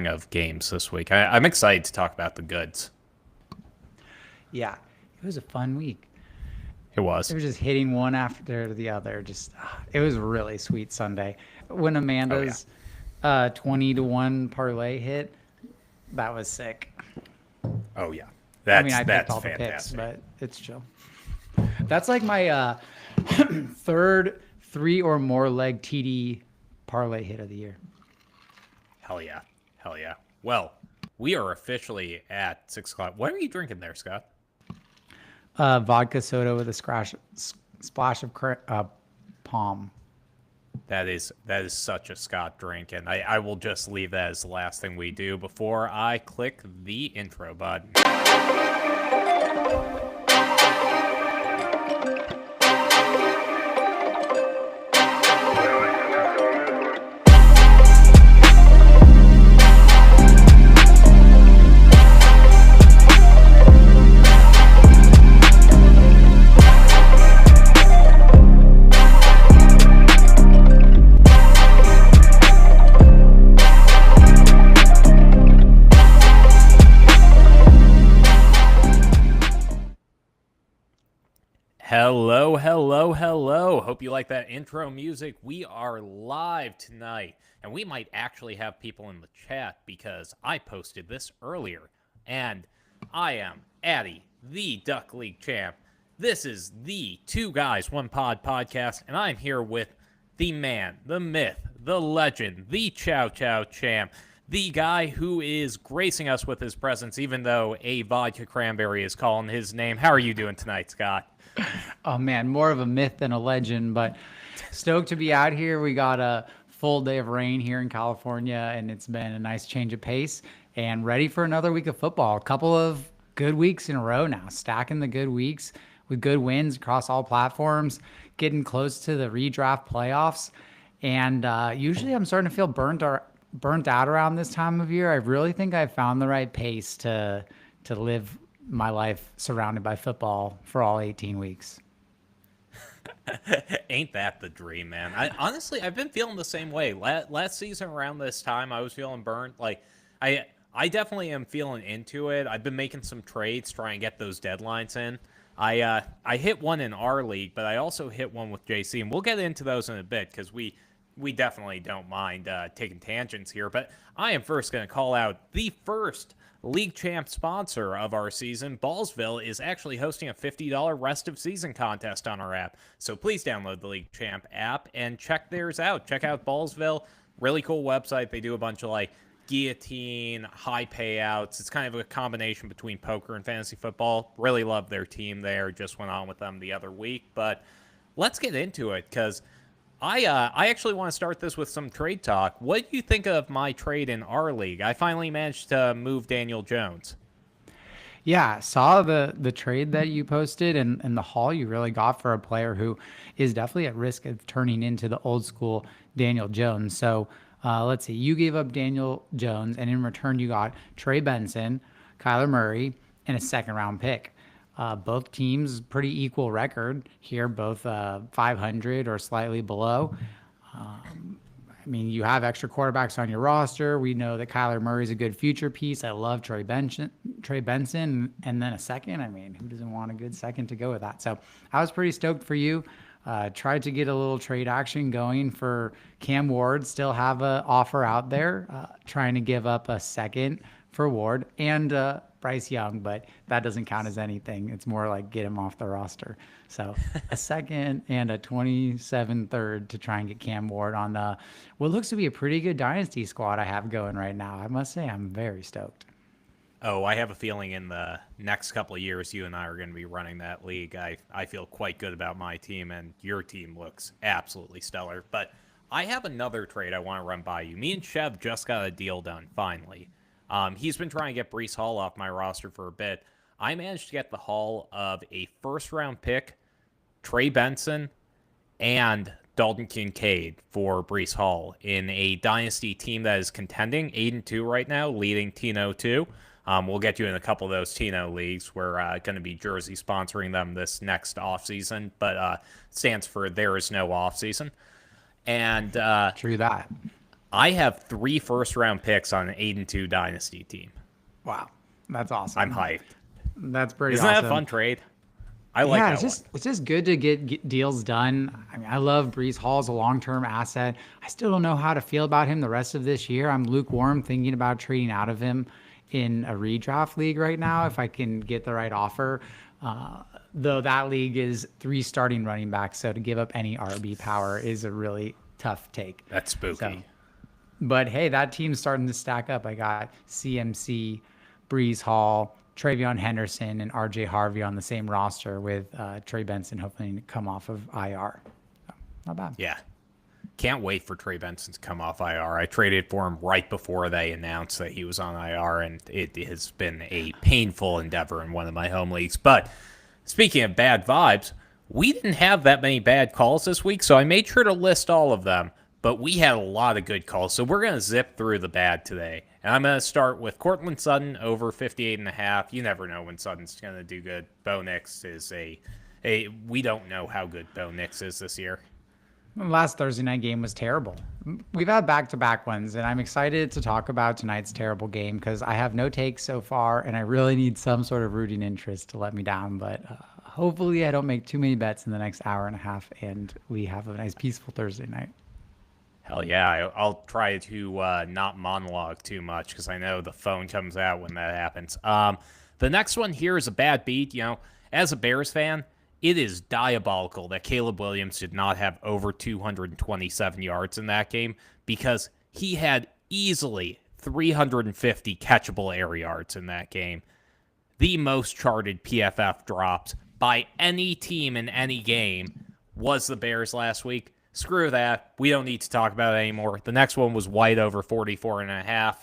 of games this week. I'm excited to talk about the goods. Yeah, it was a fun week. It They was. were just hitting one after the other. It was a really sweet Sunday. When Oh yeah. Amanda's 20-1 parlay hit, that was sick. Oh yeah. I mean, That's I picked that's all the picks, fantastic. but it's chill. That's like my third three or more leg TD parlay hit of the year. Hell yeah. Hell yeah. Well, we are officially at 6 o'clock. What are you drinking there, Scott? Vodka soda with a splash of palm. That is such a Scott drink, and I will just leave that as the last thing we do before I click the intro button. Hello, hello, hello. Hope you like that intro music. We are live tonight, and we might actually have people in the chat because I posted this earlier. And I am Addi, the Duck League champ. This is the Two Guys, One Pod podcast, and I'm here with the man, the myth, the legend, the Chow Chow champ, the guy who is gracing us with his presence, even though a vodka cranberry is calling his name. How are you doing tonight, Scott? Oh man, more of a myth than a legend, but stoked to be out here. We got a full day of rain here in California, and it's been a nice change of pace and ready for another week of football. A couple of good weeks in a row now, stacking the good weeks with good wins across all platforms, getting close to the redraft playoffs. And usually I'm starting to feel burnt out around this time of year. I really think I've found the right pace to live my life surrounded by football for all 18 weeks. Ain't that the dream, man? I've been feeling the same way. Last season around this time, I was feeling burnt. Like, I definitely am feeling into it. I've been making some trades, trying to get those deadlines in. I hit one in our league, but I also hit one with JC, and we'll get into those in a bit because we definitely don't mind taking tangents here. But I am first going to call out the first League Champ sponsor of our season. Ballsville is actually hosting a $50 rest of season contest on our app. So please download the League Champ app and check theirs out. Check out Ballsville. Really cool website. They do a bunch of like guillotine, high payouts. It's kind of a combination between poker and fantasy football. Really love their team there. Just went on with them the other week. But let's get into it because I actually want to start this with some trade talk. What do you think of my trade in our league? I finally managed to move Daniel Jones. Yeah, saw the trade that you posted and the haul you really got for a player who is definitely at risk of turning into the old school Daniel Jones. So let's see, you gave up Daniel Jones, and in return you got Trey Benson, Kyler Murray, and a second round pick. Both teams pretty equal record here, both 500 or slightly below. I mean, you have extra quarterbacks on your roster. We know that Kyler Murray's a good future piece. I love Trey Benson, and then a second. I mean, who doesn't want a good second to go with that? So I was pretty stoked for you. Tried to get a little trade action going for Cam Ward. Still have an offer out there. Trying to give up a second for Ward and Bryce Young, but that doesn't count as anything. It's more like get him off the roster. So a second and a 27 third to try and get Cam Ward on what looks to be a pretty good dynasty squad I have going right now. I must say I'm very stoked. Oh, I have a feeling in the next couple of years, you and I are going to be running that league. I feel quite good about my team, and your team looks absolutely stellar. But I have another trade I want to run by you. Me and Chev just got a deal done, finally. He's been trying to get Brees Hall off my roster for a bit. I managed to get the haul of a first-round pick, Trey Benson, and Dalton Kincaid for Brees Hall in a dynasty team that is contending 8-2 right now, leading Tino 2. We'll get you in a couple of those Tino leagues. We're going to be Jersey sponsoring them this next offseason, but stands for There Is No Offseason. And True that. I have 3 first-round picks on an 8-2 dynasty team. Wow, that's awesome. I'm hyped. That's pretty Isn't awesome. that a fun trade? I like that one. It's just good to get deals done. I mean, I love Brees Hall as a long-term asset. I still don't know how to feel about him the rest of this year. I'm lukewarm thinking about trading out of him in a redraft league right now if I can get the right offer. Though that league is 3 starting running backs, so to give up any RB power is a really tough take. That's spooky. So, but hey, that team's starting to stack up. I got CMC, Brees Hall, Travion Henderson, and RJ Harvey on the same roster with Trey Benson hopefully to come off of IR. So, not bad. Yeah. Can't wait for Trey Benson to come off IR. I traded for him right before they announced that he was on IR, and it has been a painful endeavor in one of my home leagues. But speaking of bad vibes, we didn't have that many bad calls this week, so I made sure to list all of them. But we had a lot of good calls, so we're going to zip through the bad today. And I'm going to start with Cortland Sutton over 58.5. You never know when Sutton's going to do good. Bo Nix is we don't know how good Bo Nix is this year. The last Thursday night game was terrible. We've had back-to-back ones, and I'm excited to talk about tonight's terrible game because I have no takes so far, and I really need some sort of rooting interest to let me down. But hopefully I don't make too many bets in the next hour and a half, and we have a nice, peaceful Thursday night. Hell yeah, I'll try to not monologue too much because I know the phone comes out when that happens. The next one here is a bad beat. You know, as a Bears fan, it is diabolical that Caleb Williams did not have over 227 yards in that game because he had easily 350 catchable air yards in that game. The most charted PFF drops by any team in any game was the Bears last week. Screw that. We don't need to talk about it anymore. The next one was White over 44.5.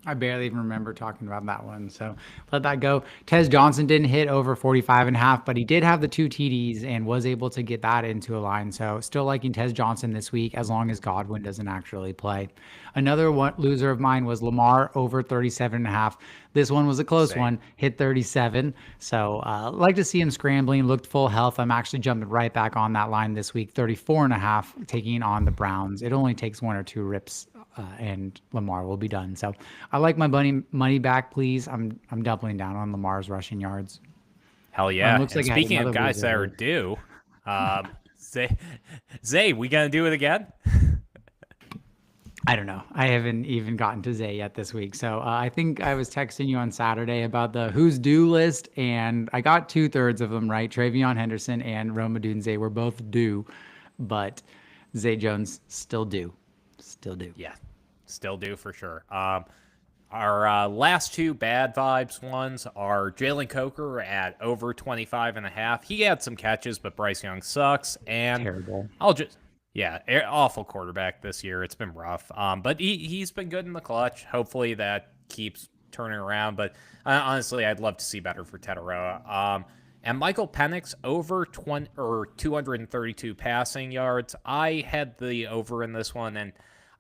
I barely even remember talking about that one, so let that go. Tez Johnson didn't hit over 45.5, but he did have the 2 TDs and was able to get that into a line. So still liking Tez Johnson this week as long as Godwin doesn't actually play. Another loser of mine was Lamar over 37.5. This one was a close one, hit 37. So like to see him scrambling, looked full health. I'm actually jumping right back on that line this week, 34.5, taking on the Browns. It only takes 1 or 2 rips and Lamar will be done. So I like my money back, please. I'm doubling down on Lamar's rushing yards. Hell yeah. Looks like speaking of guys that are due, Zay, we going to do it again? I don't know. I haven't even gotten to Zay yet this week. So I think I was texting you on Saturday about the who's due list, and I got 2/3 of them right. Travion Henderson and Rome Odunze were both due, but Zay Jones still due. Still due. Yeah, still due for sure. Our last 2 bad vibes ones are Jalen Coker at over 25.5. He had some catches, but Bryce Young sucks. And terrible. Awful quarterback this year. It's been rough. But he's been good in the clutch. Hopefully that keeps turning around. But honestly, I'd love to see better for Tetaroa. And Michael Penix over 232 passing yards. I had the over in this one, and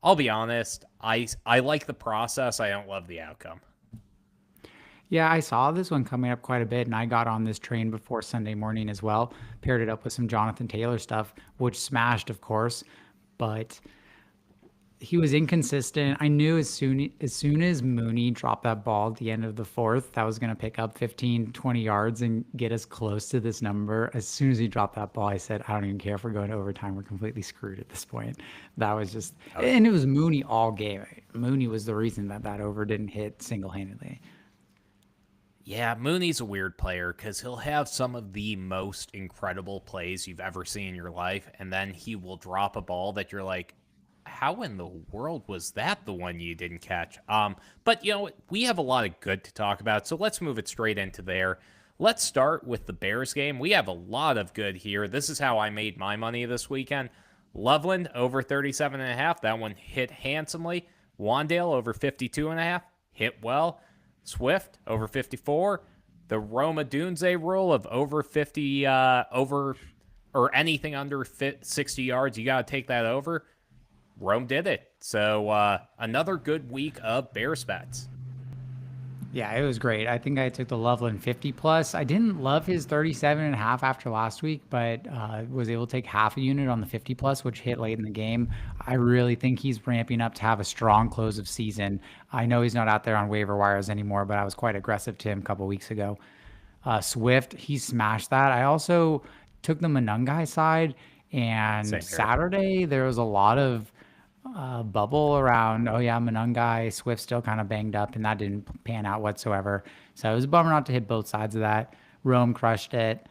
I'll be honest, I like the process. I don't love the outcome. Yeah, I saw this one coming up quite a bit, and I got on this train before Sunday morning as well. Paired it up with some Jonathan Taylor stuff, which smashed, of course, but he was inconsistent. I knew as soon as Mooney dropped that ball at the end of the 4th, that was going to pick up 15, 20 yards and get us close to this number. As soon as he dropped that ball, I said, I don't even care if we're going to overtime. We're completely screwed at this point. That was just, and it was Mooney all game. Mooney was the reason that over didn't hit single-handedly. Yeah, Mooney's a weird player because he'll have some of the most incredible plays you've ever seen in your life, and then he will drop a ball that you're like, how in the world was that the one you didn't catch? But, we have a lot of good to talk about, so let's move it straight into there. Let's start with the Bears game. We have a lot of good here. This is how I made my money this weekend. Loveland over 37.5. That one hit handsomely. Wandale over 52.5. Hit well. Swift over 54. The Rome Odunze rule of over 50, or anything under 60 yards, you got to take that over. Rome did it. So another good week of Bears bets. Yeah, it was great. I think I took the Loveland 50 plus. I didn't love his 37.5 after last week, but was able to take half a unit on the 50 plus, which hit late in the game. I really think he's ramping up to have a strong close of season. I know he's not out there on waiver wires anymore, but I was quite aggressive to him a couple weeks ago. Swift, he smashed that. I also took the Monungai side, and Same here. Saturday there was a lot of bubble around, oh yeah, Monungai, Swift still kind of banged up, and that didn't pan out whatsoever. So it was a bummer not to hit both sides of that. Rome crushed it.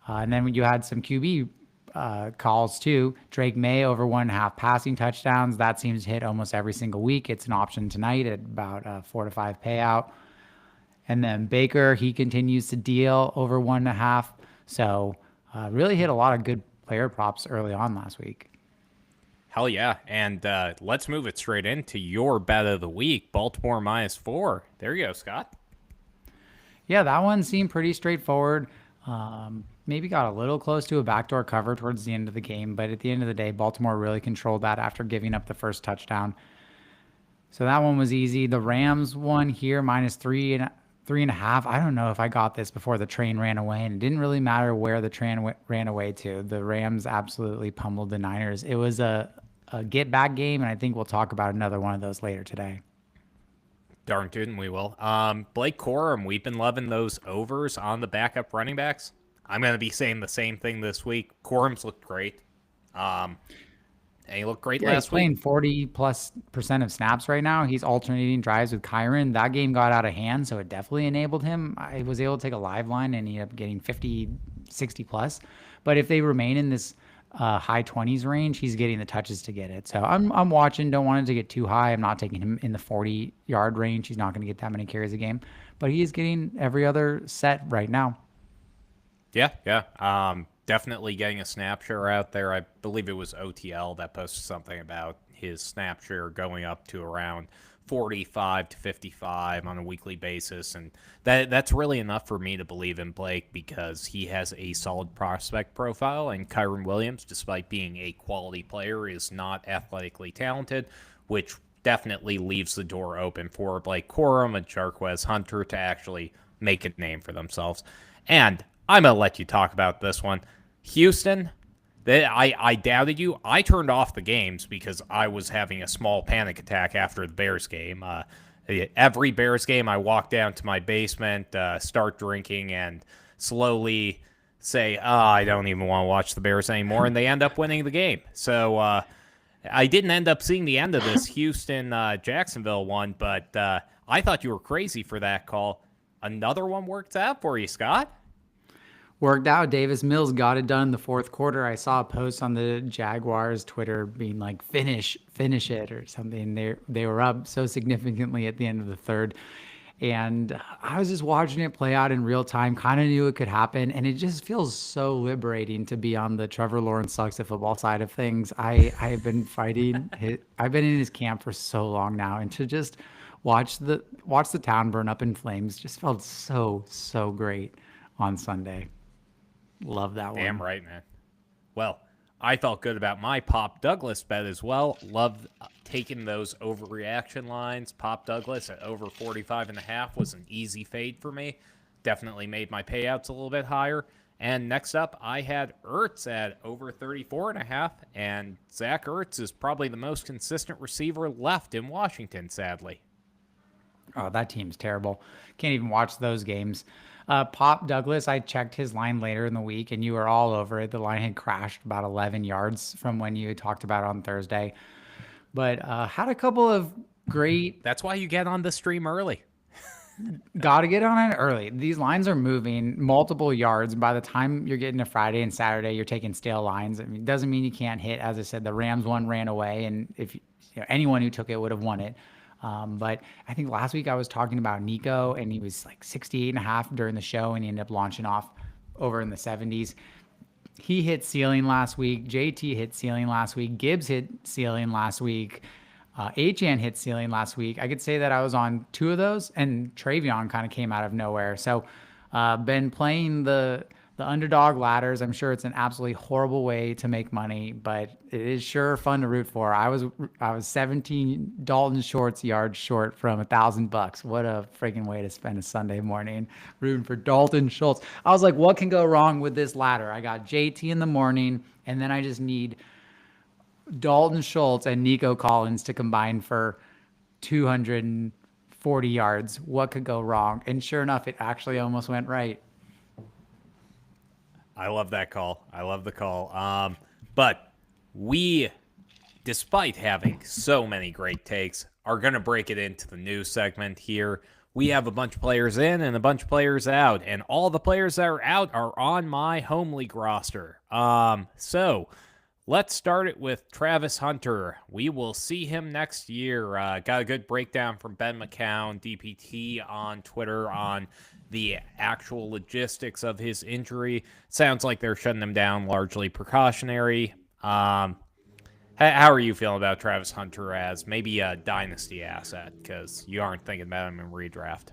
And then you had some QB calls too. Drake May over 1.5 passing touchdowns. That seems to hit almost every single week. It's an option tonight at about 4 to 5 payout. And then Baker, he continues to deal over 1.5. So really hit a lot of good player props early on last week. Hell yeah. And let's move it straight into your bet of the week, Baltimore -4. There you go, Scott. Yeah, that one seemed pretty straightforward. Maybe got a little close to a backdoor cover towards the end of the game, but at the end of the day, Baltimore really controlled that after giving up the first touchdown. So that one was easy. The Rams one here -3.5. I don't know if I got this before the train ran away, and it didn't really matter where the train ran away to. The Rams absolutely pummeled the Niners. It was a get back game, and I think we'll talk about another one of those later today. Darn tootin' we will. Blake Corum, we've been loving those overs on the backup running backs. I'm going to be saying the same thing this week. Corum's looked great. And he looked great Yeah, he's last playing week. 40+% of snaps right now. He's alternating drives with Kyron. That game got out of hand, so it definitely enabled him. I was able to take a live line and he ended up getting 50, 60 plus. But if they remain in this high 20s range, he's getting the touches to get it. So I'm watching. Don't want it to get too high. I'm not taking him in the 40-yard range. He's not going to get that many carries a game. But he is getting every other set right now. Yeah. Definitely getting a snap share out there. I believe it was OTL that posted something about his snap share going up to around 45 to 55 on a weekly basis. And that's really enough for me to believe in Blake because he has a solid prospect profile. And Kyron Williams, despite being a quality player, is not athletically talented, which definitely leaves the door open for Blake Corum and Jarquez Hunter to actually make a name for themselves. And I'm going to let you talk about this one. Houston, I doubted you. I turned off the games because I was having a small panic attack after the Bears game. Every Bears game, I walk down to my basement, start drinking, and slowly say, I don't even want to watch the Bears anymore, and they end up winning the game. So I didn't end up seeing the end of this Houston-Jacksonville one, but I thought you were crazy for that call. Another one worked out for you, Scott. Worked out. Davis Mills got it done in the fourth quarter. I saw a post on the Jaguars Twitter being like, finish it or something. They were up so significantly at the end of the third. And I was just watching it play out in real time, kind of knew it could happen. And it just feels so liberating to be on the Trevor Lawrence sucks at football side of things. I've been fighting. I've been in his camp for so long now. And to just watch the town burn up in flames just felt so great on Sunday. Love that one. Damn right, man. Well, I felt good about my Pop Douglas bet as well. Loved taking those overreaction lines. Pop Douglas at over 45.5 was an easy fade for me. Definitely made my payouts a little bit higher. And next up, I had Ertz at over 34.5. And Zach Ertz is probably the most consistent receiver left in Washington, sadly. Oh, that team's terrible. Can't even watch those games. Pop Douglas, I checked his line later in the week, and you were all over it. The line had crashed about 11 yards from when you talked about it on Thursday. But had a couple of great... That's why you get on the stream early. Got to get on it early. These lines are moving multiple yards. By the time you're getting to Friday and Saturday, you're taking stale lines. I mean, it doesn't mean you can't hit. As I said, the Rams one ran away, and if anyone who took it would have won it. But I think last week I was talking about Nico, and he was like 68.5 during the show, and he ended up launching off over in the 70s. He hit ceiling last week. JT hit ceiling last week. Gibbs hit ceiling last week. Achan hit ceiling last week. I could say that I was on two of those, and Travion kind of came out of nowhere. So been playing the the underdog ladders. I'm sure it's an absolutely horrible way to make money, but it is sure fun to root for. I was 17 Dalton Schultz yards short from $1,000. What a freaking way to spend a Sunday morning rooting for Dalton Schultz. I was like, what can go wrong with this ladder? I got JT in the morning, and then I just need Dalton Schultz and Nico Collins to combine for 240 yards. What could go wrong? And sure enough, it actually almost went right. I love that call. I love the call. But we, despite having so many great takes, are going to break it into the news segment here. We have a bunch of players in and a bunch of players out, and all the players that are out are on my home league roster. So let's start it with Travis Hunter. We will see him next year. Got a good breakdown from Ben McCown, DPT on Twitter on the actual logistics of his injury. Sounds like they're shutting him down largely precautionary. How are you feeling about Travis Hunter as maybe a dynasty asset? Because you aren't thinking about him in redraft.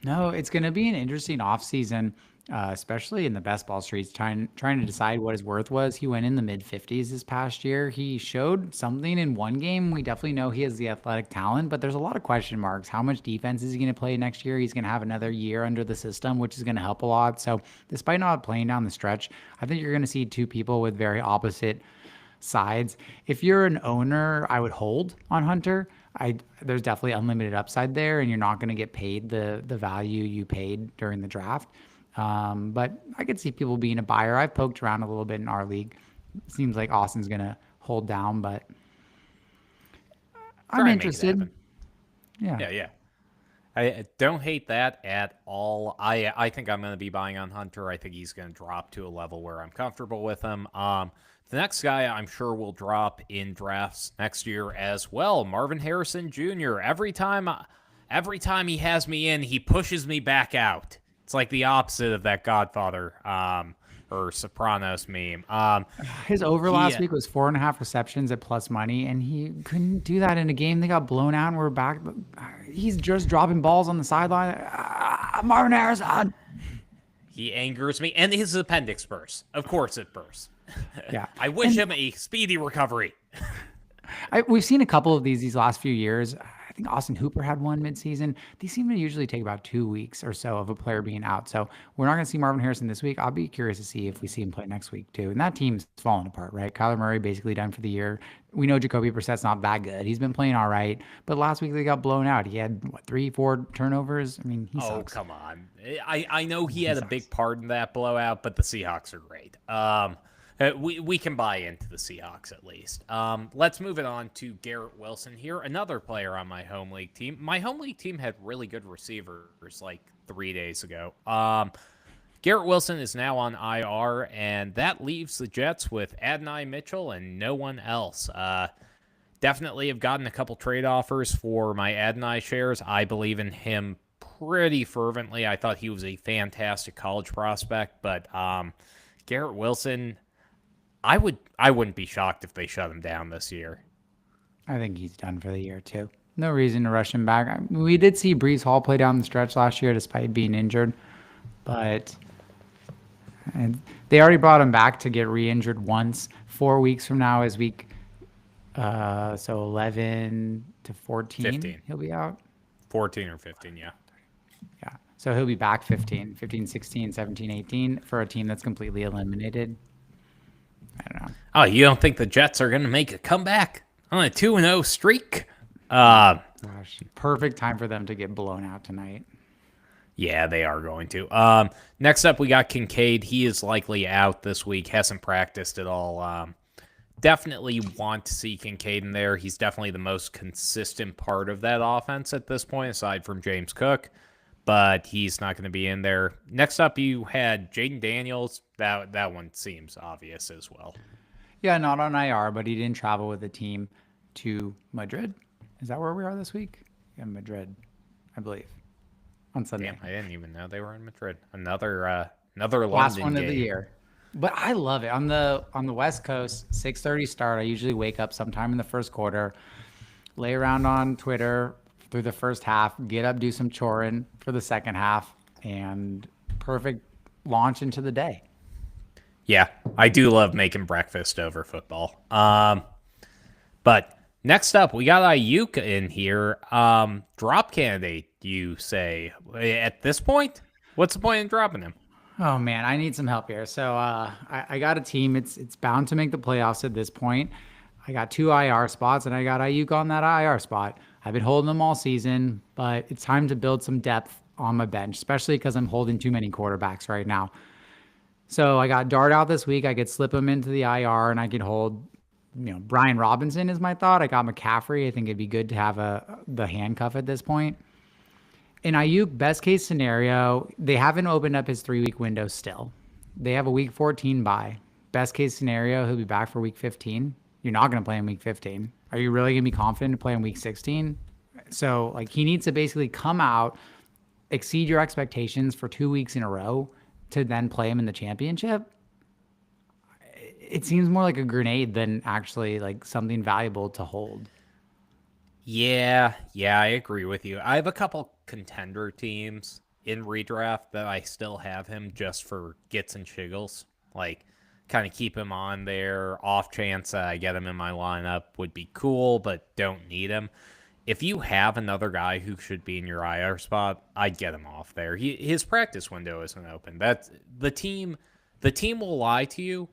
No, it's going to be an interesting offseason, especially in the best ball streets, trying to decide what his worth was. He went in the mid 50s this past year. He showed something in one game. We definitely know he has the athletic talent, but there's a lot of question marks. How much defense is he going to play next year? He's going to have another year under the system, which is going to help a lot. So despite not playing down the stretch, I think you're going to see two people with very opposite sides. If you're an owner, I would hold on Hunter. There's definitely unlimited upside there, and you're not going to get paid the value you paid during the draft. But I could see people being a buyer. I've poked around a little bit in our league. Seems like Austin's going to hold down, but I'm interested. Yeah. I don't hate that at all. I think I'm going to be buying on Hunter. I think he's going to drop to a level where I'm comfortable with him. The next guy I'm sure will drop in drafts next year as well, Marvin Harrison Jr. Every time he has me in, he pushes me back out. It's like the opposite of that Godfather or Sopranos meme. His over last week was 4.5 receptions at plus money, and he couldn't do that in a game. They got blown out, and we're back. He's just dropping balls on the sideline. Marvin Harrison. He angers me, and his appendix bursts. Of course it bursts. Yeah. I wish him a speedy recovery. We've seen a couple of these last few years. I think Austin Hooper had one midseason. These seem to usually take about 2 weeks or so of a player being out. So we're not going to see Marvin Harrison this week. I'll be curious to see if we see him play next week too. And that team's falling apart, right? Kyler Murray basically done for the year. We know Jacoby Brissett's not that good. He's been playing all right. But last week they got blown out. He had, 3-4 turnovers? I mean, he sucks. Oh, come on. I know he had a big part in that blowout, but the Seahawks are great. We can buy into the Seahawks at least. Let's move it on to Garrett Wilson here, another player on my home league team. My home league team had really good receivers like 3 days ago. Garrett Wilson is now on IR, and that leaves the Jets with Addi Mitchell and no one else. Definitely have gotten a couple trade offers for my Addi shares. I believe in him pretty fervently. I thought he was a fantastic college prospect, but Garrett Wilson, I wouldn't be shocked if they shut him down this year. I think he's done for the year too. No reason to rush him back. We did see Breece Hall play down the stretch last year despite being injured, but they already brought him back to get re-injured once. 4 weeks from now is week, so 11 to 14. 15. He'll be out. 14 or 15, yeah. Yeah. So he'll be back 15, 16, 17, 18 for a team that's completely eliminated. I don't know. Oh, you don't think the Jets are going to make a comeback on a 2-0 streak? Gosh, perfect time for them to get blown out tonight. Yeah, they are going to. Next up, we got Kincaid. He is likely out this week. Hasn't practiced at all. Definitely want to see Kincaid in there. He's definitely the most consistent part of that offense at this point, aside from James Cook. But he's not going to be in there. Next up, you had Jaden Daniels. That one seems obvious as well. Yeah, not on IR, but he didn't travel with the team to Madrid. Is that where we are this week? Yeah, Madrid, I believe, on Sunday. Damn, I didn't even know they were in Madrid. Another London last one game of the year. But I love it on the West Coast. 6:30 start. I usually wake up sometime in the first quarter, lay around on Twitter through the first half, get up, do some choring for the second half, and perfect launch into the day. Yeah, I do love making breakfast over football. But next up, we got Ayuk in here. Drop candidate, you say. At this point, what's the point in dropping him? Oh man, I need some help here. So I got a team. It's bound to make the playoffs at this point. I got 2 IR spots, and I got Ayuk on that IR spot. I've been holding them all season, but it's time to build some depth on my bench, especially because I'm holding too many quarterbacks right now. So I got Dart out this week. I could slip him into the IR, and I could hold, Brian Robinson is my thought. I got McCaffrey. I think it'd be good to have the handcuff at this point. In Ayuk, best case scenario, they haven't opened up his 3-week window still. They have a week 14 bye. Best case scenario, he'll be back for week 15. You're not going to play in week 15. Are you really going to be confident to play in week 16? So, like, he needs to basically come out, exceed your expectations for 2 weeks in a row to then play him in the championship. It seems more like a grenade than actually like something valuable to hold. Yeah, I agree with you. I have a couple contender teams in redraft that I still have him just for gets and shiggles. Like, kind of keep him on there. Off chance I get him in my lineup would be cool, but don't need him. If you have another guy who should be in your IR spot, I'd get him off there. His practice window isn't open. That's the team. The team will lie to you,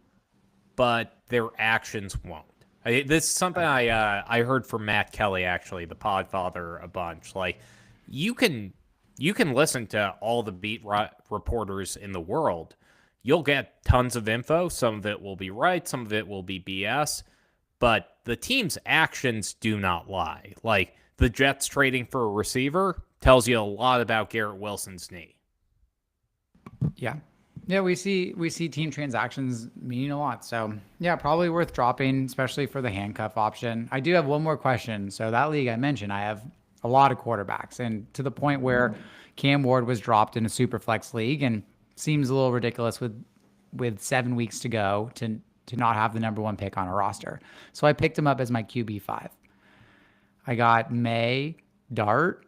but their actions won't. This is something I heard from Matt Kelly, actually, the Podfather, a bunch. Like, you can listen to all the beat reporters in the world. You'll get tons of info. Some of it will be right. Some of it will be BS. But the team's actions do not lie. Like, the Jets trading for a receiver tells you a lot about Garrett Wilson's knee. Yeah. Yeah, we see team transactions meaning a lot. So yeah, probably worth dropping, especially for the handcuff option. I do have one more question. So that league I mentioned, I have a lot of quarterbacks, and to the point where Cam Ward was dropped in a super flex league, and seems a little ridiculous with 7 weeks to go to not have the number 1 pick on a roster. So I picked him up as my QB5. I got May, Dart,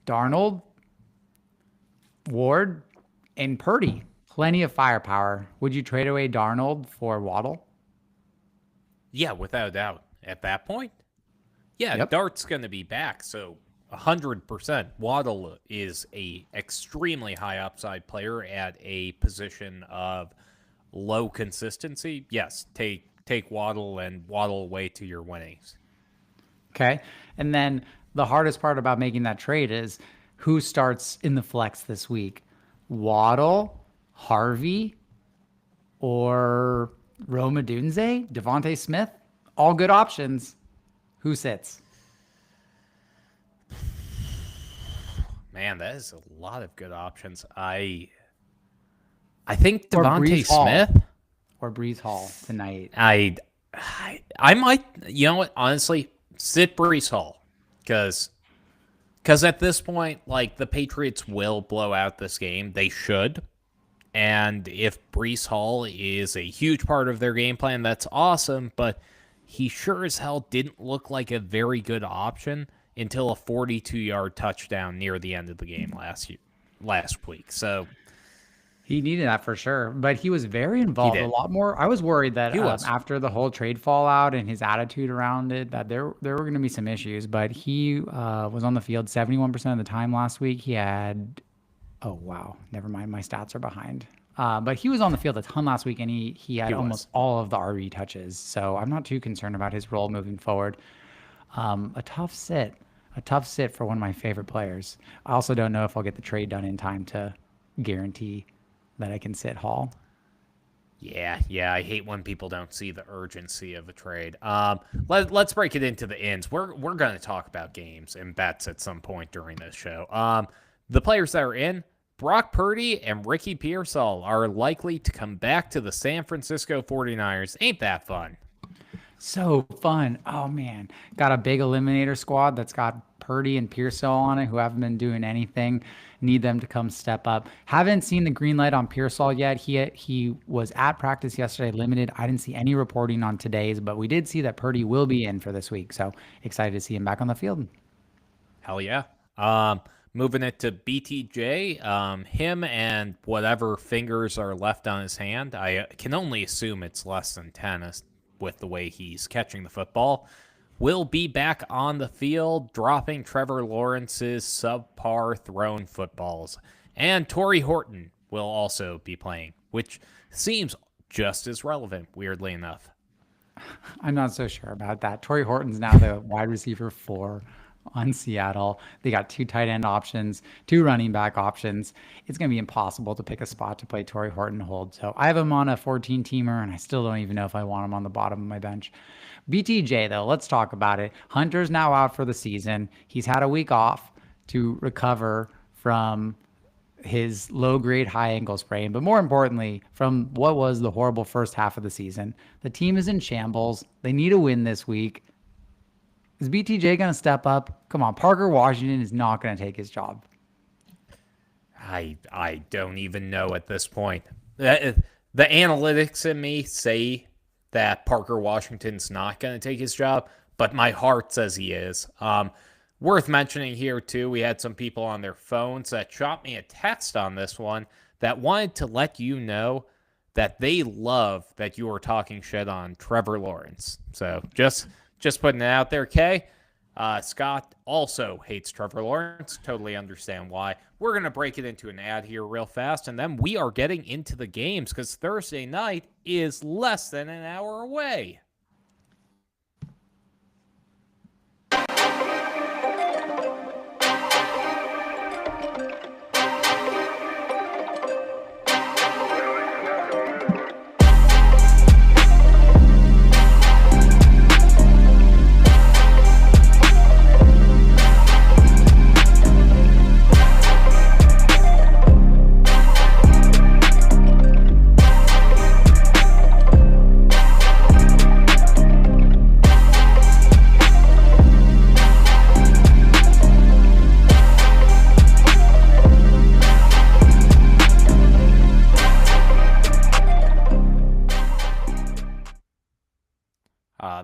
Darnold, Ward, and Purdy. Plenty of firepower. Would you trade away Darnold for Waddle? Yeah, without a doubt. At that point, yeah, Yep. Dart's going to be back, so 100%. Waddle is a extremely high upside player at a position of low consistency. Yes, take Waddle and waddle away to your winnings. Okay. And then the hardest part about making that trade is who starts in the flex this week? Waddle, Harvey, or Rome Odunze, Devontae Smith? All good options. Who sits? Man, that is a lot of good options. I think Or Devontae Breece Hall. Smith. Or Breeze Hall tonight. I might, you know what? Honestly, sit Breece Hall because at this point, like, the Patriots will blow out this game. They should. And if Breece Hall is a huge part of their game plan, that's awesome. But he sure as hell didn't look like a very good option until a 42-yard touchdown near the end of the game last week. So He needed that for sure, but he was very involved. A lot more. I was worried that after the whole trade fallout and his attitude around it, that there were going to be some issues. But he was on the field 71% of the time last week. He had, oh wow, never mind, my stats are behind. But he was on the field a ton last week, and he had almost all of the RB touches. So I'm not too concerned about his role moving forward. A tough sit for one of my favorite players. I also don't know if I'll get the trade done in time to guarantee that I can sit Hall. Yeah, I hate when people don't see the urgency of a trade. Let's break it into the ends. We're going to talk about games and bets at some point during this show. The players that are in, Brock Purdy and Ricky Pearsall are likely to come back to the San Francisco 49ers. Ain't that fun? So fun. Oh, man. Got a big eliminator squad that's got Purdy and Pearsall on it who haven't been doing anything. Need them to come step up. Haven't seen the green light on Pearsall yet. He was at practice yesterday, limited. I didn't see any reporting on today's, but we did see that Purdy will be in for this week. So excited to see him back on the field. Hell yeah. moving it to BTJ. Him and whatever fingers are left on his hand, I can only assume it's less than 10 with the way he's catching the football, will be back on the field, dropping Trevor Lawrence's subpar thrown footballs. And Torrey Horton will also be playing, which seems just as relevant, weirdly enough. I'm not so sure about that. Torrey Horton's now the wide receiver 4 on Seattle. They got 2 tight end options, 2 running back options. It's going to be impossible to pick a spot to play Torrey Horton hold. So I have him on a 14-teamer, and I still don't even know if I want him on the bottom of my bench. BTJ, though, let's talk about it. Hunter's now out for the season. He's had a week off to recover from his low-grade high ankle sprain, but more importantly, from what was the horrible first half of the season. The team is in shambles. They need a win this week. Is BTJ going to step up? Come on, Parker Washington is not going to take his job. I don't even know at this point. The analytics in me say that Parker Washington's not going to take his job, but my heart says he is. Worth mentioning here, too, we had some people on their phones that shot me a text on this one that wanted to let you know that they love that you were talking shit on Trevor Lawrence. So just putting it out there, Kay. Scott also hates Trevor Lawrence. Totally understand why. We're going to break it into an ad here real fast, and then we are getting into the games because Thursday night is less than an hour away.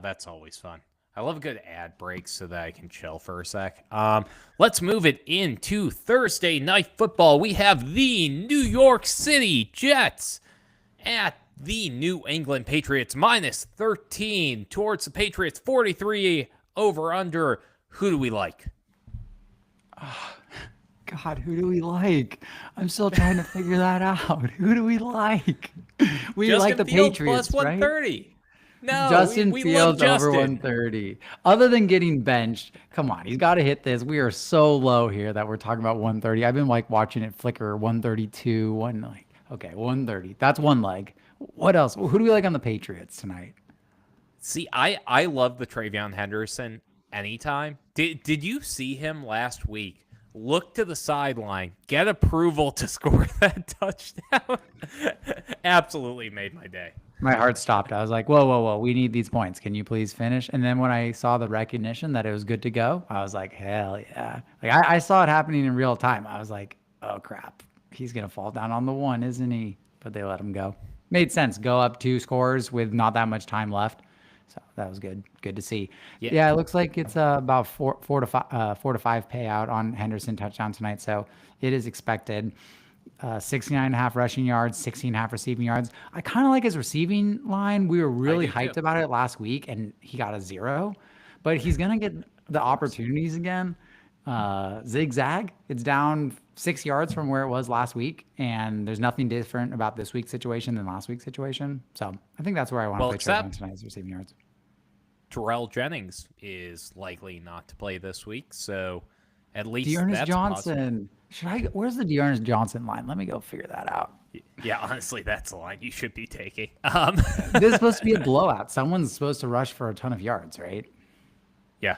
That's always fun. I love a good ad break so that I can chill for a sec. Let's move it into Thursday night football. We have the New York City Jets at the New England Patriots minus 13 towards the Patriots 43 over under. Who do we like? God, who do we like? I'm still trying to figure that out. Who do we like? We Justin like the Fields Patriots, plus right? 130. No, Justin we Fields love over Justin. 130. Other than getting benched, come on, he's got to hit this. We are so low here that we're talking about 130. I've been like watching it flicker 132, 130. That's one leg. What else? Who do we like on the Patriots tonight? See, I love the Travion Henderson anytime. Did you see him last week? Look to the sideline, get approval to score that touchdown. Absolutely made my day. My heart stopped. I was like, whoa. We need these points. Can you please finish? And then when I saw the recognition that it was good to go, I was like, hell yeah. Like I saw it happening in real time. I was like, oh crap. He's going to fall down on the 1, isn't he? But they let him go. Made sense. Go up 2 scores with not that much time left. So that was good. Good to see. Yeah, it looks like it's about 4 to 5 payout on Henderson touchdown tonight. So it is expected. 69.5 rushing yards, 16.5 receiving yards. I kind of like his receiving line. We were really hyped about it last week, and he got a 0. But he's going to get the opportunities again. Zigzag. It's down 6 yards from where it was last week, and there's nothing different about this week's situation than last week's situation. So I think that's where I want to play Trevor tonight's receiving yards. Terrell Jennings is likely not to play this week, so at least Dearness Johnson. Where's the Dearness Johnson line? Let me go figure that out. Yeah, honestly, that's the line you should be taking. This is supposed to be a blowout. Someone's supposed to rush for a ton of yards, right? Yeah,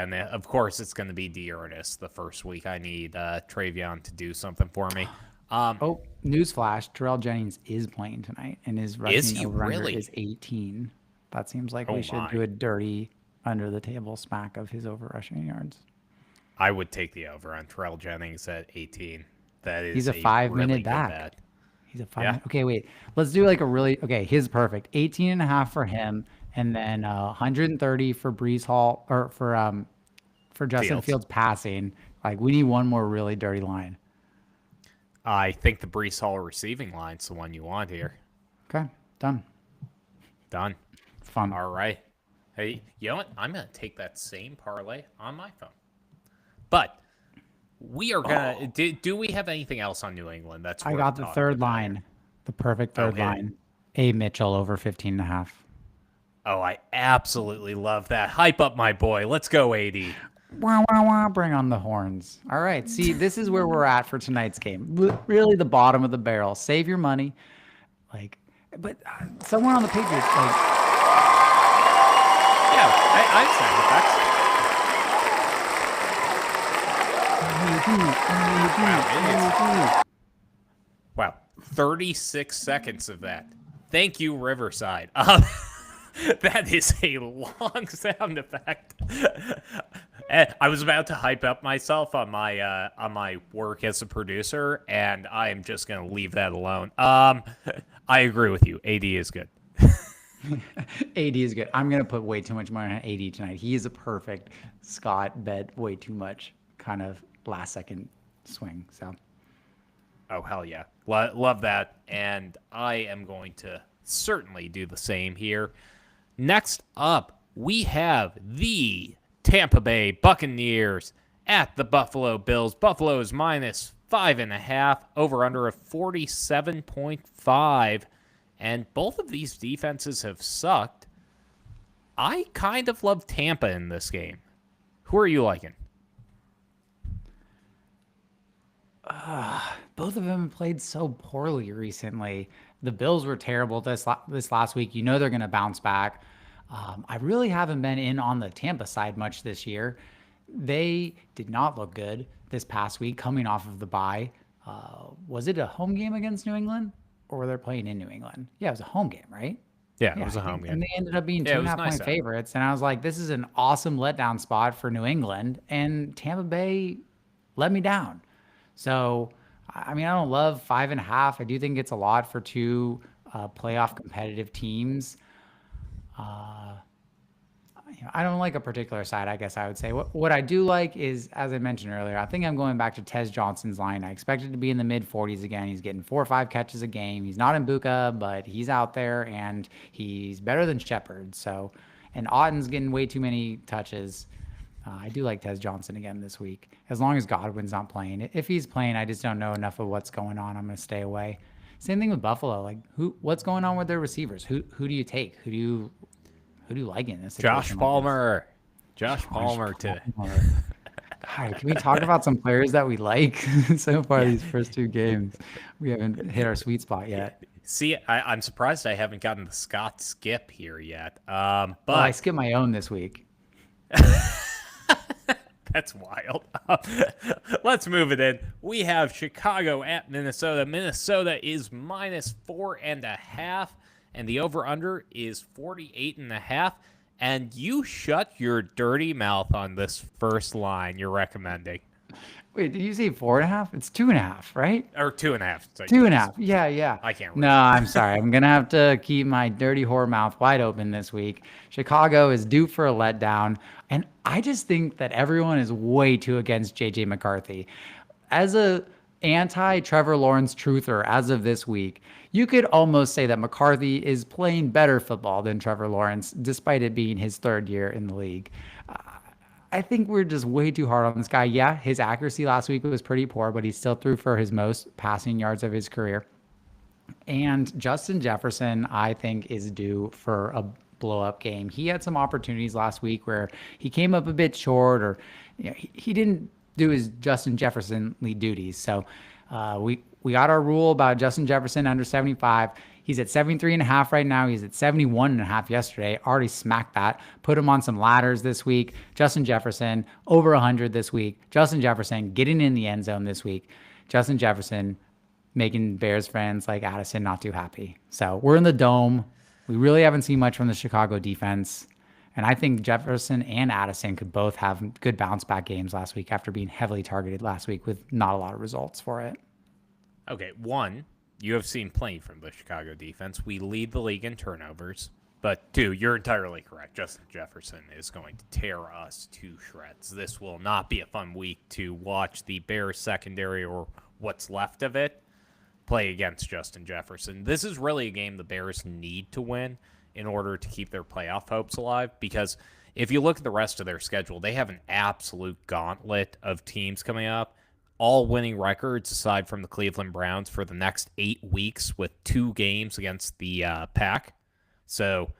and of course it's going to be Dearness the first week. I need Travion to do something for me. Newsflash: Terrell Jennings is playing tonight, and his rushing over-under is 18. That seems like we should do a dirty under-the-table smack of his over-rushing yards. I would take the over on Terrell Jennings at 18. That is he's a 5-minute really back. He's a 5-minute. Okay, wait. Let's do like a really his perfect 18.5 for him, and then 130 for Brees Hall or for for Justin Fields passing. Like, we need one more really dirty line. I think the Brees Hall receiving line's the one you want here. Okay, done. Done. It's fun. All right. Hey, you know what? I'm going to take that same parlay on my phone. But we are going to... Do we have anything else on New England that's I got the third line. The perfect third line. A. Mitchell over 15.5. Oh, I absolutely love that. Hype up my boy. Let's go, Addi. Wah, wah, wah, bring on the horns. All right. See, this is where we're at for tonight's game. Really the bottom of the barrel. Save your money. Like, but someone on the Patriots, like... Yeah, I understand. Wow, 36 seconds of that. Thank you, Riverside. That is a long sound effect. I was about to hype up myself on my work as a producer, and I am just going to leave that alone. I agree with you. Addi is good. Addi is good. I'm going to put way too much money on Addi tonight. He is a perfect Scott bet way too much kind of last second swing. So, oh, hell yeah. Love that. And I am going to certainly do the same here. Next up, we have the Tampa Bay Buccaneers at the Buffalo Bills. Buffalo is minus 5.5, over under of 47.5. And both of these defenses have sucked. I kind of love Tampa in this game. Who are you liking? Both of them played so poorly recently. The Bills were terrible this last week. You know they're going to bounce back. I really haven't been in on the Tampa side much this year. They did not look good this past week coming off of the bye. Was it a home game against New England? Or were they playing in New England? Yeah, it was a home game, right? Yeah, it was a home game. And they ended up being 2.5-point favorites. And I was like, this is an awesome letdown spot for New England. And Tampa Bay let me down. So, I mean, I don't love 5.5. I do think it's a lot for two playoff competitive teams. I don't like a particular side, I guess I would say. What I do like is, as I mentioned earlier, I think I'm going back to Tez Johnson's line. I expect it to be in the mid-40s again. He's getting 4 or 5 catches a game. He's not in Buka, but he's out there, and he's better than Shepard. So, and Otten's getting way too many touches. I do like Tez Johnson again this week, as long as Godwin's not playing. If he's playing, I just don't know enough of what's going on. I'm going to stay away. Same thing with Buffalo. Like, what's going on with their receivers? Who do you take? Who do you like in this situation? Josh Palmer. Josh Palmer. All right, can we talk about some players that we like so far these first 2 games? We haven't hit our sweet spot yet. See, I'm surprised I haven't gotten the Scott skip here yet. But I skipped my own this week. That's wild. Let's move it in. We have Chicago at Minnesota. Minnesota is minus 4.5. And the over-under is 48.5. And you shut your dirty mouth on this first line you're recommending. Wait, did you say 4.5? It's 2.5, right? Or 2.5. Like 2.5. Yeah. I can't remember. No, I'm sorry. I'm going to have to keep my dirty whore mouth wide open this week. Chicago is due for a letdown. And I just think that everyone is way too against J.J. McCarthy. As a anti-Trevor Lawrence truther as of this week, you could almost say that McCarthy is playing better football than Trevor Lawrence, despite it being his 3rd year in the league. I think we're just way too hard on this guy. Yeah, his accuracy last week was pretty poor, but he still threw for his most passing yards of his career. And Justin Jefferson, I think, is due for a blow-up game. He had some opportunities last week where he came up a bit short, or he didn't do his Justin Jefferson-ly duties. So we got our rule about Justin Jefferson under 75. He's at 73.5 right now. He's at 71.5 yesterday. Already smacked that. Put him on some ladders this week. Justin Jefferson over 100 this week. Justin Jefferson getting in the end zone this week. Justin Jefferson making Bears fans like Addison not too happy. So we're in the dome. We really haven't seen much from the Chicago defense. And I think Jefferson and Addison could both have good bounce back games last week after being heavily targeted last week with not a lot of results for it. Okay, one, you have seen plenty from the Chicago defense. We lead the league in turnovers. But, dude, you're entirely correct. Justin Jefferson is going to tear us to shreds. This will not be a fun week to watch the Bears secondary, or what's left of it, play against Justin Jefferson. This is really a game the Bears need to win in order to keep their playoff hopes alive, because if you look at the rest of their schedule, they have an absolute gauntlet of teams coming up, all winning records aside from the Cleveland Browns for the next 8 weeks with 2 games against the Pack. So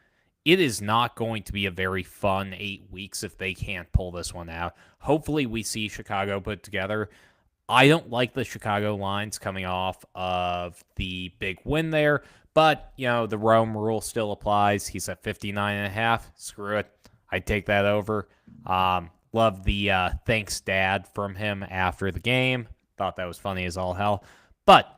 it is not going to be a very fun 8 weeks if they can't pull this one out. Hopefully we see Chicago put together. I don't like the Chicago lines coming off of the big win there, but, the Rome rule still applies. He's at 59.5. Screw it. I'd take that over. Love the thanks, Dad, from him after the game. Thought that was funny as all hell. But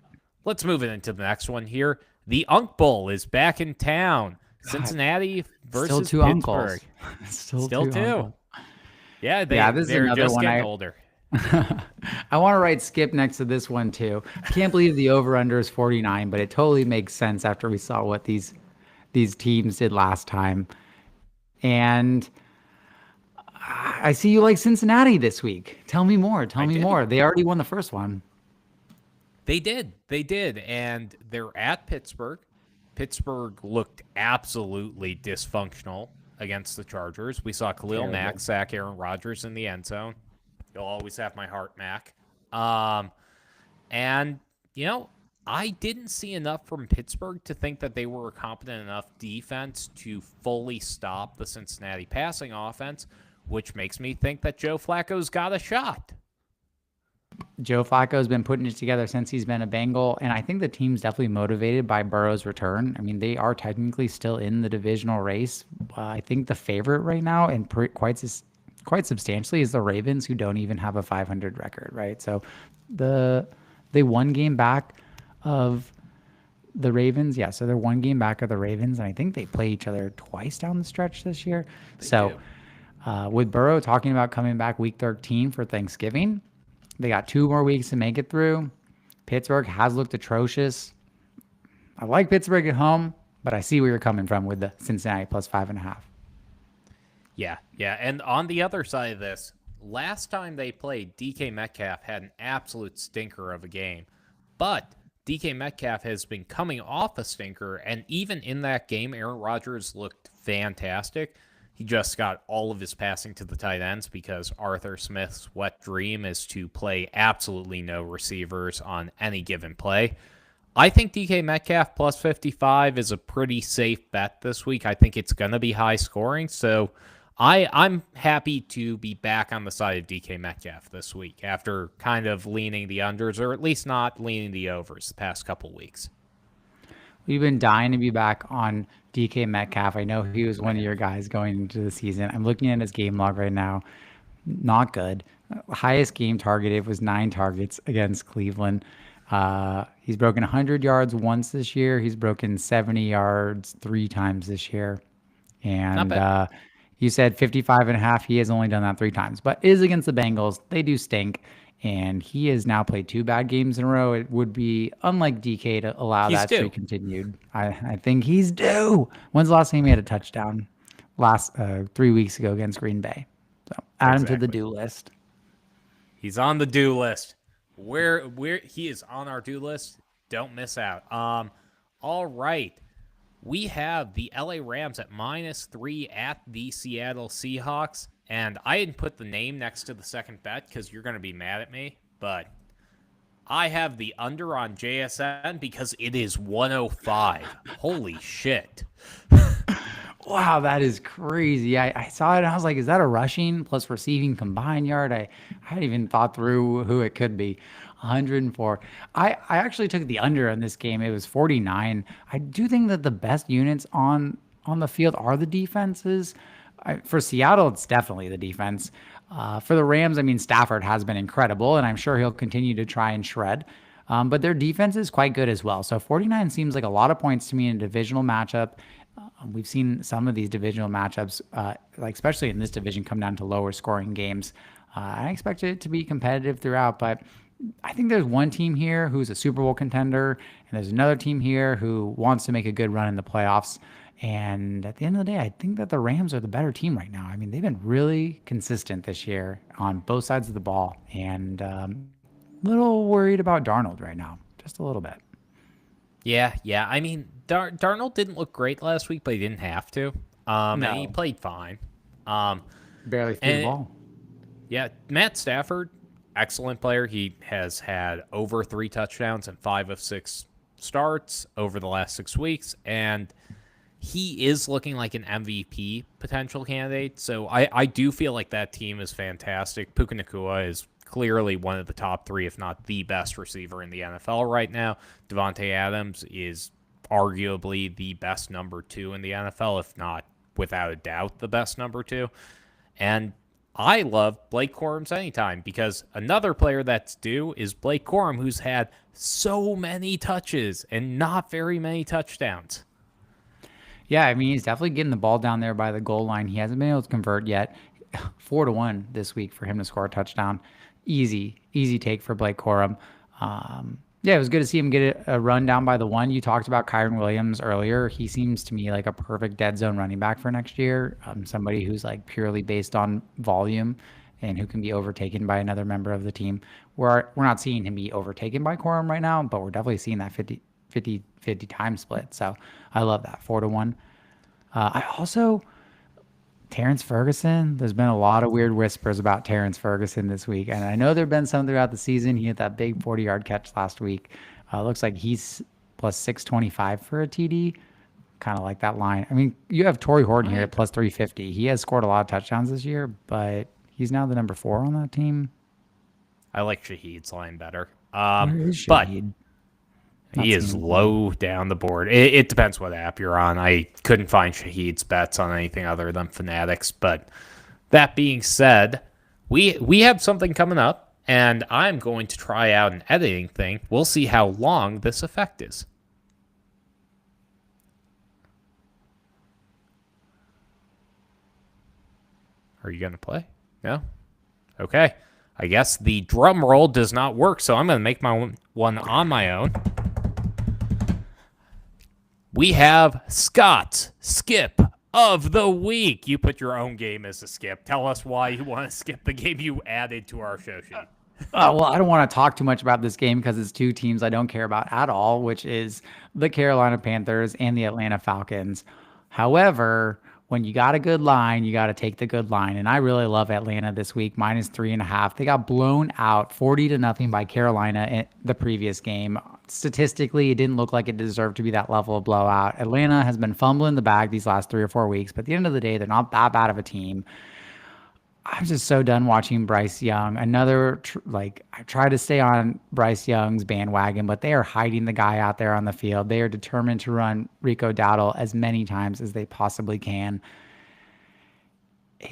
let's move it into the next one here. The Unk Bowl is back in town. Cincinnati versus Still two Pittsburgh. Uncles. Still two. Uncles. Yeah, this is they're another just one getting older. I want to write skip next to this one too. I can't believe the over-under is 49, but it totally makes sense after we saw what these teams did last time. And I see you like Cincinnati this week. Tell me more. Tell me more. They already won the first one. They did. And they're at Pittsburgh. Pittsburgh looked absolutely dysfunctional against the Chargers. We saw Khalil Mack sack Aaron Rodgers in the end zone. You'll always have my heart, Mac. And, I didn't see enough from Pittsburgh to think that they were a competent enough defense to fully stop the Cincinnati passing offense, which makes me think that Joe Flacco's got a shot. Joe Flacco's been putting it together since he's been a Bengal, and I think the team's definitely motivated by Burrow's return. I mean, they are technically still in the divisional race. I think the favorite right now, and quite substantially, is the Ravens, who don't even have a 500 record, right? So they one game back of the Ravens. Yeah, so they're one game back of the Ravens, and I think they play each other twice down the stretch this year. With Burrow talking about coming back week 13 for Thanksgiving, they got 2 more weeks to make it through. Pittsburgh has looked atrocious. I like Pittsburgh at home, but I see where you're coming from with the Cincinnati plus 5.5. Yeah. And on the other side of this, last time they played, DK Metcalf had an absolute stinker of a game. But DK Metcalf has been coming off a stinker, and even in that game, Aaron Rodgers looked fantastic. He just got all of his passing to the tight ends because Arthur Smith's wet dream is to play absolutely no receivers on any given play. I think DK Metcalf plus 55 is a pretty safe bet this week. I think it's going to be high scoring, so I'm happy to be back on the side of DK Metcalf this week after kind of leaning the unders, or at least not leaning the overs the past couple weeks. We've been dying to be back on DK Metcalf. I know he was one of your guys going into the season. I'm looking at his game log right now. Not good. Highest game targeted was 9 targets against Cleveland. He's broken 100 yards once this year. He's broken 70 yards 3 times this year. And you said 55.5. He has only done that 3 times, but it is against the Bengals. They do stink. And he has now played 2 bad games in a row. It would be unlike DK to allow that to be continued. I think he's due. When's the last time he had a touchdown? 3 weeks ago against Green Bay. So add him to the do list. He's on the do list. Where he is on our do list. Don't miss out. All right. We have the LA Rams at -3 at the Seattle Seahawks. And I didn't put the name next to the second bet because you're going to be mad at me. But I have the under on JSN because it is 105. Holy shit. Wow, that is crazy. I saw it and I was like, is that a rushing plus receiving combined yard? I hadn't even thought through who it could be. 104. I actually took the under on this game. It was 49. I do think that the best units on the field are the defenses. For Seattle, it's definitely the defense. For the Rams, I mean, Stafford has been incredible, and I'm sure he'll continue to try and shred. But their defense is quite good as well. So 49 seems like a lot of points to me in a divisional matchup. We've seen some of these divisional matchups, like especially in this division, come down to lower scoring games. I expect it to be competitive throughout, but I think there's one team here who's a Super Bowl contender, and there's another team here who wants to make a good run in the playoffs. And at the end of the day, I think that the Rams are the better team right now. I mean, they've been really consistent this year on both sides of the ball, and little worried about Darnold right now, just a little bit. Yeah. I mean, Darnold didn't look great last week, but he didn't have to. And he No, played fine. Um, barely threw the and ball. yeah, Matt Stafford, excellent player. He has had over 3 touchdowns in 5 of 6 starts over the last 6 weeks, and he is looking like an MVP potential candidate. So I do feel like that team is fantastic. Puka Nacua is clearly one of the top 3, if not the best receiver in the NFL right now. Devontae Adams is arguably the best number 2 in the NFL, if not without a doubt the best number 2. And I love Blake Corum's anytime because another player that's due is Blake Corum, who's had so many touches and not very many touchdowns. Yeah, I mean, he's definitely getting the ball down there by the goal line. He hasn't been able to convert yet. 4-1 this week for him to score a touchdown. Easy take for Blake Corum. Yeah, it was good to see him get a run down by the 1. You talked about Kyron Williams earlier. He seems to me like a perfect dead zone running back for next year. Somebody who's like purely based on volume and who can be overtaken by another member of the team. We're not seeing him be overtaken by Corum right now, but we're definitely seeing that 50 time split. So I love that 4-1. I also Terrence Ferguson. There's been a lot of weird whispers about Terrence Ferguson this week, and I know there've been some throughout the season. He had that big 40-yard catch last week. Looks like he's plus 625 for a TD. Kind of like that line. I mean, you have Torrey Horton here at plus 350. He has scored a lot of touchdowns this year, but he's now the number 4 on that team. I like Shaheed's line better. Where is But Shaheed? he is low down the board. It depends what app you're on. I couldn't find Shaheed's bets on anything other than Fanatics. But that being said, we have something coming up, and I'm going to try out an editing thing. We'll see how long this effect is. Are you going to play? No? Okay. I guess the drum roll does not work, so I'm going to make my one on my own. We have Scott's Skip of the Week. You put your own game as a skip. Tell us why you want to skip the game you added to our show sheet. Well, I don't want to talk too much about this game because it's 2 teams I don't care about at all, which is the Carolina Panthers and the Atlanta Falcons. However, when you got a good line, you got to take the good line. And I really love Atlanta this week, minus 3.5. They got blown out 40-0 by Carolina in the previous game. Statistically, it didn't look like it deserved to be that level of blowout. Atlanta has been fumbling the bag these last 3 or 4 weeks, but at the end of the day, they're not that bad of a team. I'm just so done watching Bryce Young. I try to stay on Bryce Young's bandwagon, but they are hiding the guy out there on the field. They are determined to run Rico Dowdle as many times as they possibly can.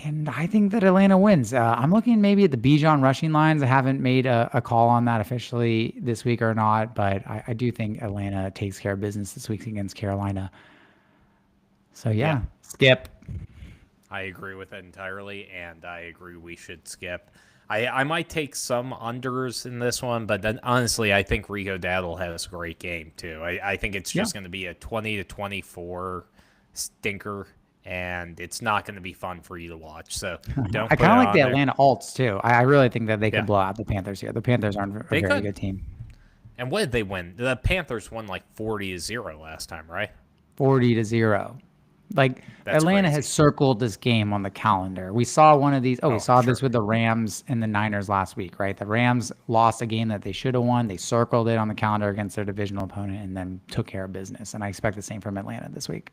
And I think that Atlanta wins. I'm looking maybe at the Bijan rushing lines. I haven't made a call on that officially this week or not, but I do think Atlanta takes care of business this week against Carolina. So, yeah. Skip. I agree with it entirely, and I agree we should skip. I might take some unders in this one, but then honestly, I think Rico Dowdle has a great game too. I think it's just going to be a 20-24 stinker, and it's not going to be fun for you to watch. So don't. I kind of like the Atlanta Alts too. I really think that they could blow out the Panthers here. The Panthers aren't a very good team. And what did they win? The Panthers won like 40-0 last time, right? 40-0. Like that's Atlanta crazy. Has circled this game on the calendar. We saw one of these. We saw this with the Rams and the Niners last week, right? The Rams lost a game that they should have won. They circled it on the calendar against their divisional opponent and then took care of business. And I expect the same from Atlanta this week.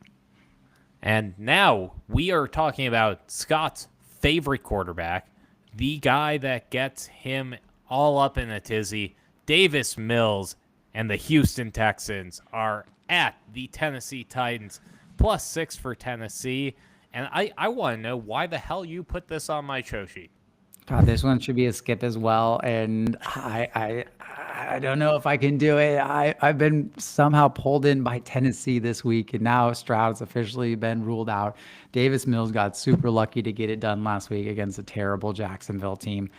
And now we are talking about Scott's favorite quarterback, the guy that gets him all up in a tizzy. Davis Mills and the Houston Texans are at the Tennessee Titans. +6 for Tennessee. And I want to know why the hell you put this on my show sheet. God, this one should be a skip as well. And I don't know if I can do it. I've been somehow pulled in by Tennessee this week, and now Stroud's officially been ruled out. Davis Mills got super lucky to get it done last week against a terrible Jacksonville team.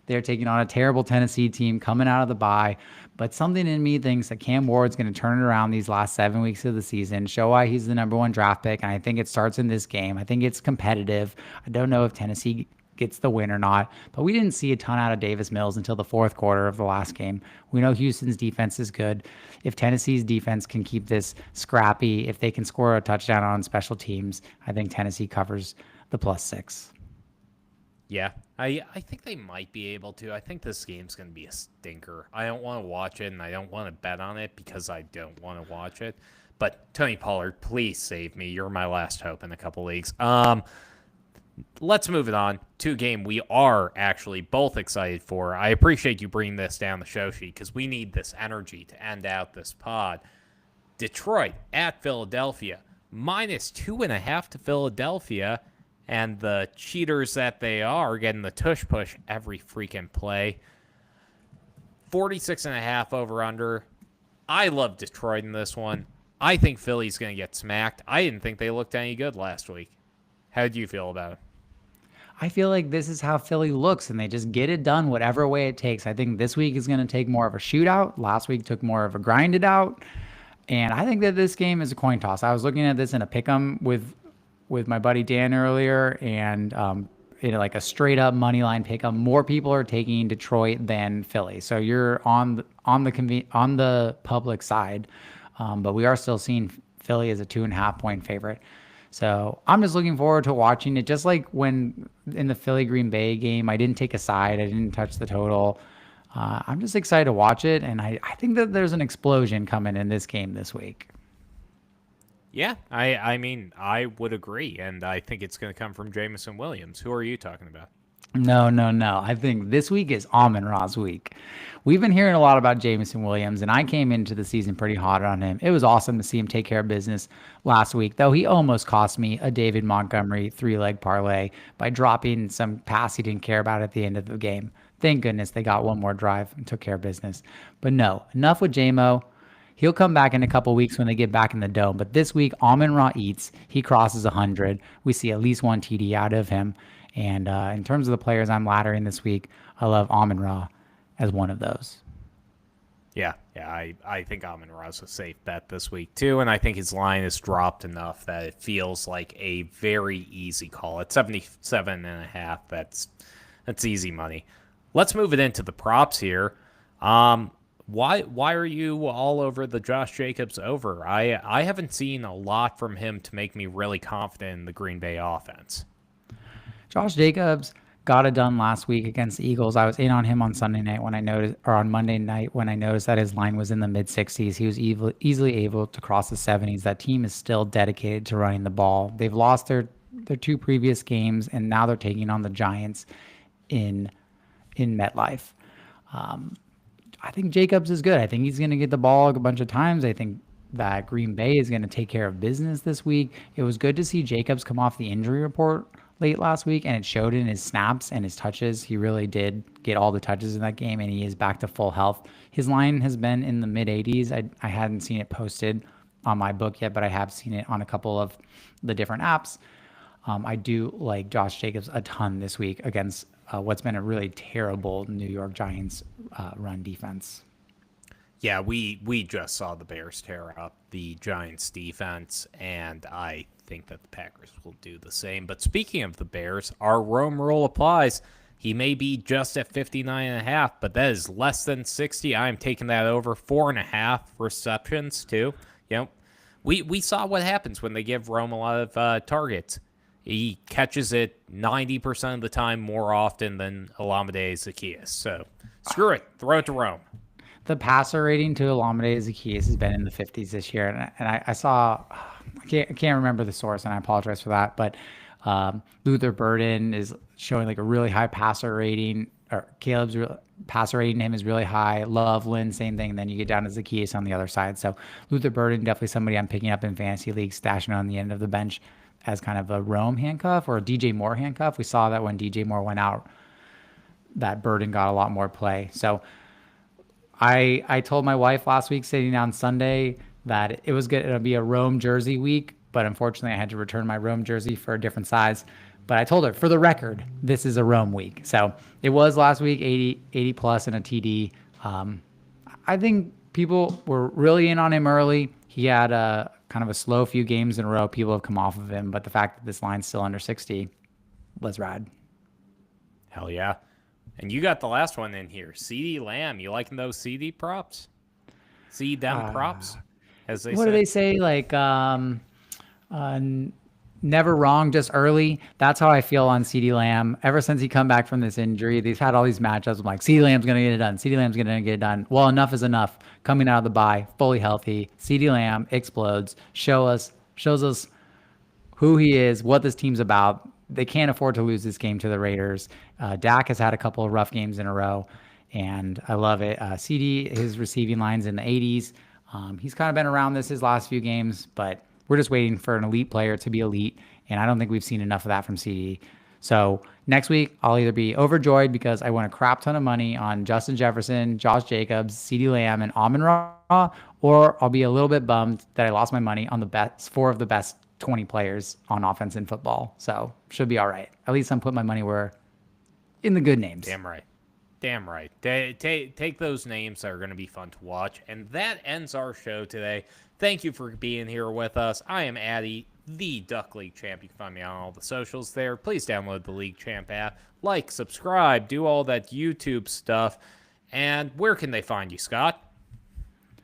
They're taking on a terrible Tennessee team coming out of the bye. But something in me thinks that Cam Ward's going to turn it around these last 7 weeks of the season, show why he's the number one draft pick. And I think it starts in this game. I think it's competitive. I don't know if Tennessee gets the win or not, but we didn't see a ton out of Davis Mills until the fourth quarter of the last game. We know Houston's defense is good. If Tennessee's defense can keep this scrappy, if they can score a touchdown on special teams, I think Tennessee covers the +6. Yeah, I think they might be able to. I think this game's going to be a stinker. I don't want to watch it, and I don't want to bet on it because I don't want to watch it. But Tony Pollard, please save me. You're my last hope in a couple leagues. Let's move it on to a game we are actually both excited for. I appreciate you bringing this down the show sheet because we need this energy to end out this pod. Detroit at Philadelphia, -2.5 to Philadelphia. And the cheaters that they are getting the tush push every freaking play. 46.5 over under. I love Detroit in this one. I think Philly's going to get smacked. I didn't think they looked any good last week. How did you feel about it? I feel like this is how Philly looks, and they just get it done whatever way it takes. I think this week is going to take more of a shootout. Last week took more of a grinded out. And I think that this game is a coin toss. I was looking at this in a pick'em with my buddy Dan earlier, and in like a straight up money line pick'em, more people are taking Detroit than Philly. So you're on the public side, but we are still seeing Philly as a 2.5-point favorite. So I'm just looking forward to watching it. Just like when in the Philly Green Bay game, I didn't take a side, I didn't touch the total. I'm just excited to watch it, and I think that there's an explosion coming in this game this week. Yeah, I mean, I would agree, and I think it's going to come from Jameson Williams. Who are you talking about? No. I think this week is Amon-Ra's week. We've been hearing a lot about Jameson Williams, and I came into the season pretty hot on him. It was awesome to see him take care of business last week, though he almost cost me a David Montgomery 3-leg parlay by dropping some pass he didn't care about at the end of the game. Thank goodness they got one more drive and took care of business. But no, enough with J-Mo. He'll come back in a couple weeks when they get back in the dome. But this week, Amon-Ra eats. He crosses 100. We see at least one TD out of him. And in terms of the players I'm laddering this week, I love Amon-Ra as one of those. Yeah, I think Amon-Ra's a safe bet this week too, and I think his line is dropped enough that it feels like a very easy call. At 77.5, that's easy money. Let's move it into the props here. Why are you all over the Josh Jacobs over? I haven't seen a lot from him to make me really confident in the Green Bay offense. Josh Jacobs got it done last week against the Eagles. I was in on him on Sunday night when I noticed, or on Monday night when I noticed that his line was in the mid-60s. He was easily able to cross the 70s. That team is still dedicated to running the ball. They've lost their two previous games, and now they're taking on the Giants in MetLife. I think Jacobs is good. I think he's going to get the ball a bunch of times. I think that Green Bay is going to take care of business this week. It was good to see Jacobs come off the injury report late last week, and it showed in his snaps and his touches. He really did get all the touches in that game, and he is back to full health. His line has been in the mid-80s. I hadn't seen it posted on my book yet, but I have seen it on a couple of the different apps. I do like Josh Jacobs a ton this week against what's been a really terrible New York Giants run defense. Yeah, we just saw the Bears tear up the Giants defense, and I think that the Packers will do the same. But speaking of the Bears, our Rome rule applies. He may be just at 59.5, but that is less than 60. I'm taking that over 4.5 receptions too. You know, we saw what happens when they give Rome a lot of targets. He catches it 90% of the time more often than Olamide Zaccheaus. So screw it. Throw it to Rome. The passer rating to Olamide Zaccheaus has been in the 50s this year. And I saw, I can't remember the source, and I apologize for that, but Luther Burden is showing like a really high passer rating, or Caleb's passer rating to him is really high. Loveland, same thing. And then you get down to Zaccheaus on the other side. So Luther Burden, definitely somebody I'm picking up in fantasy leagues, stashing on the end of the bench as kind of a Rome handcuff or a DJ Moore handcuff. We saw that when DJ Moore went out, that Burden got a lot more play. So I told my wife last week sitting down Sunday that it was going to be a Rome jersey week, but unfortunately I had to return my Rome jersey for a different size. But I told her, for the record, this is a Rome week. So it was last week, 80 plus and a TD. I think people were really in on him early. He had a kind of a slow few games in a row. People have come off of him, but the fact that this line's still under 60, let's ride. Hell yeah. And you got the last one in here. CD Lamb. You liking those CD props? See them props, as they What say. do they say? Like, never wrong, just early. That's how I feel on CeeDee Lamb. Ever since he come back from this injury, he's had all these matchups. I'm like, CeeDee Lamb's going to get it done. CeeDee Lamb's going to get it done. Well, enough is enough. Coming out of the bye, fully healthy. CeeDee Lamb explodes. Shows us who he is, what this team's about. They can't afford to lose this game to the Raiders. Dak has had a couple of rough games in a row, and I love it. CD, his receiving line's in the 80s. He's kind of been around his last few games, but we're just waiting for an elite player to be elite, and I don't think we've seen enough of that from CD. So next week, I'll either be overjoyed because I won a crap ton of money on Justin Jefferson, Josh Jacobs, CeeDee Lamb, and Amon-Ra, or I'll be a little bit bummed that I lost my money on the best 4 of the best 20 players on offense in football. So should be all right. At least I'm putting my money where in the good names. Damn right. Damn right. Take those names that are going to be fun to watch. And that ends our show today. Thank you for being here with us. I am Addi, the Duck League champ. You can find me on all the socials there. Please download the League Champ app. Like, subscribe, do all that YouTube stuff. And where can they find you, Scott?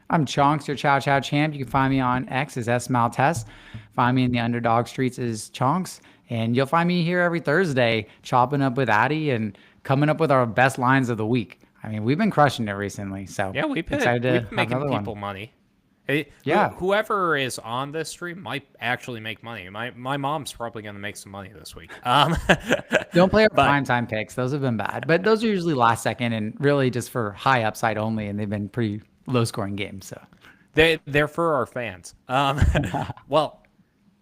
I'm Chonks, your Chow Chow champ. You can find me on X as S Maltese. Find me in the underdog streets as Chonks. And you'll find me here every Thursday chopping up with Addi and coming up with our best lines of the week. I mean, we've been crushing it recently. So yeah, we've been making people money. Yeah, whoever is on this stream might actually make money. My mom's probably going to make some money this week. Don't play our primetime picks; those have been bad. But those are usually last second and really just for high upside only, and they've been pretty low scoring games. So they're for our fans. Well,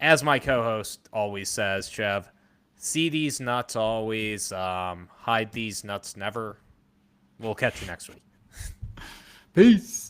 as my co-host always says, Chev, see these nuts always, hide these nuts never. We'll catch you next week. Peace.